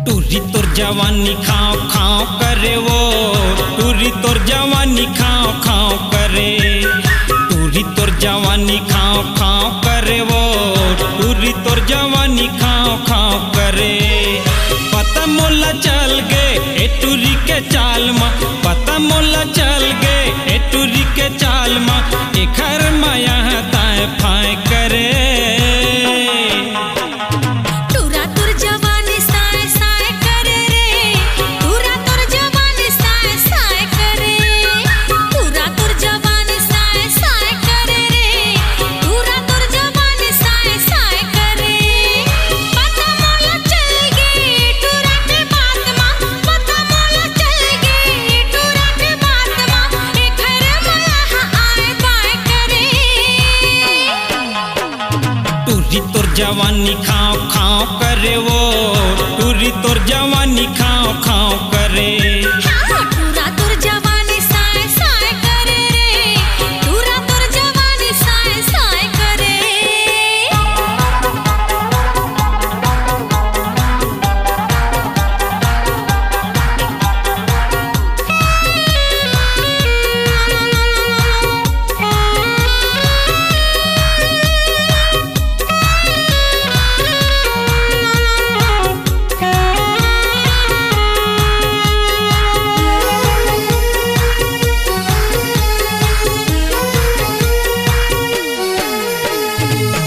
टूरी तोर जवानी खाओ खाओ करे वो, टूरी तोर जवानी खाओ खाओ करे, टूरी तोर जवानी खाओ खाओ करे वो, टूरी तोर जवानी खाओ खाओ करे। पता मोला चल गे ए टूरी के चाल मा, पता मोला चल गे ए टूरी के चाल मा, एक घर माया ताए फाए करे। टूरी तोर जवानी खाओ खाओ करे वो, टूरी तोर जवानी खाओ खाओ करे।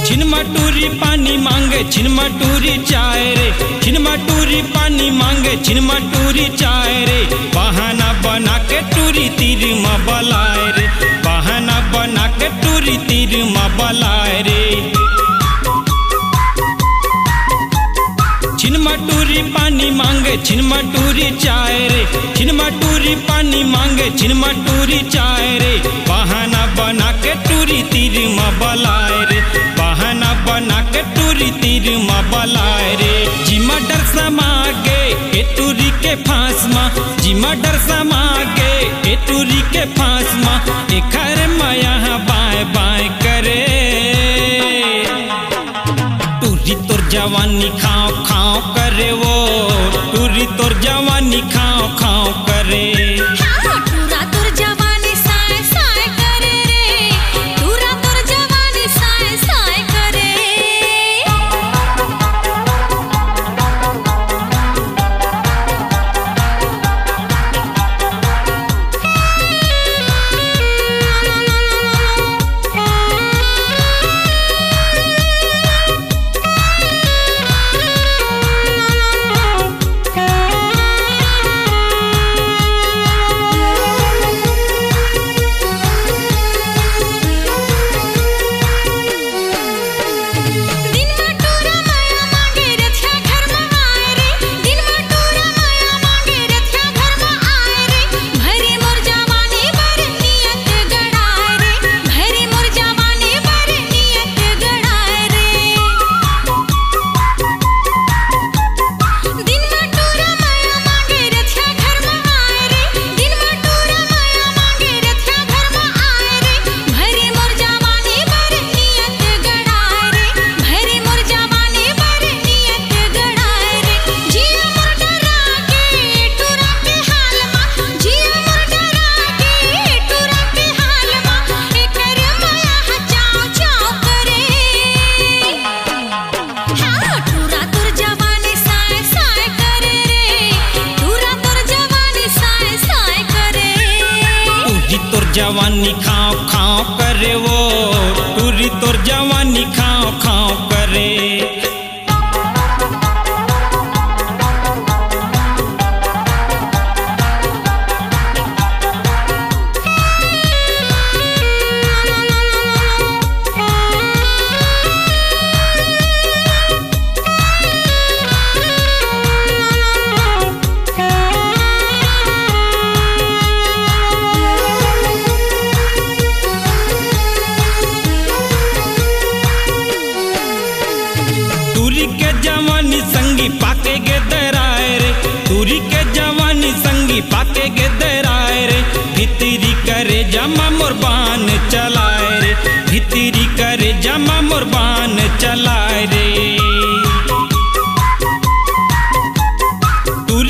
छिनमटूरी पानी मांगे छिनमटूरी चाय रे, छिनमटूरी पानी मांगे छिनमटूरी चाय रे, बहाना बना के टूरी तीर में बलाए रे, बहाना बना के टूरी तीर में बलाए रे। छिनमटूरी पानी मांगे छिनमटूरी चाय रे, छिनमटूरी पानी मांगे छिनमटूरी चाय रे, बहाना बना के टूरी तीर में बलाए रे, बहाना बना के टूरी तीर में बलाए रे। जिमा डर समागे ए टूरी के फांस मा, जिमा डर समागे ए टूरी के फांस मा, एक घर माया बाएं बाएं करे। टूरी तोर जवानी खाओ खाओ करे वो, टूरी तोर जवानी खाओ खाओ करे। जवानी खाओ खाओ करे वो, टूरी तोर जवानी खाओ खाओ करे।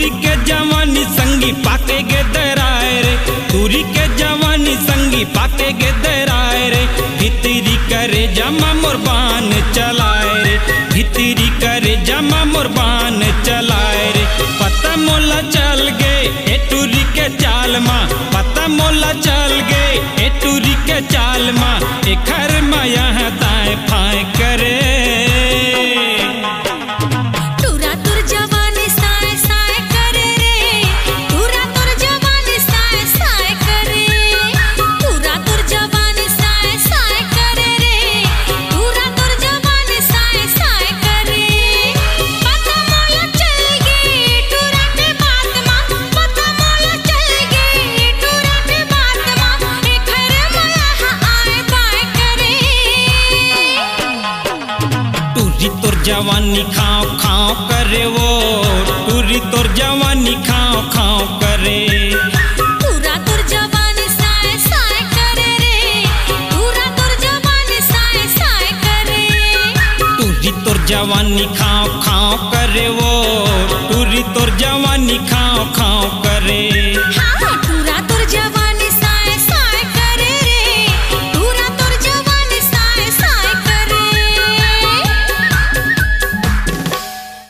तुरी के जवानी संगी पाके गे दराए रे, तुरी के जवानी संगी पाके गे दराए रे। भितरी करे जमा मोर बान चलाए रे, भितरी करे जमा मोर बान चलाए रे। पता मोला चल गे ए टूरी के चाल माँ, पता मोला चल गे ए टूरी के चाल माँ। एखर माँ यहाँ ताए फाए करे। जवानी खाओ खाओ करे वो, टूरी तोर जवानी खाओ खाओ करे। टूरा तोर जवानी साए साए करे रे, टूरा तोर जवानी साए साए करे। टूरी तोर जवानी खाओ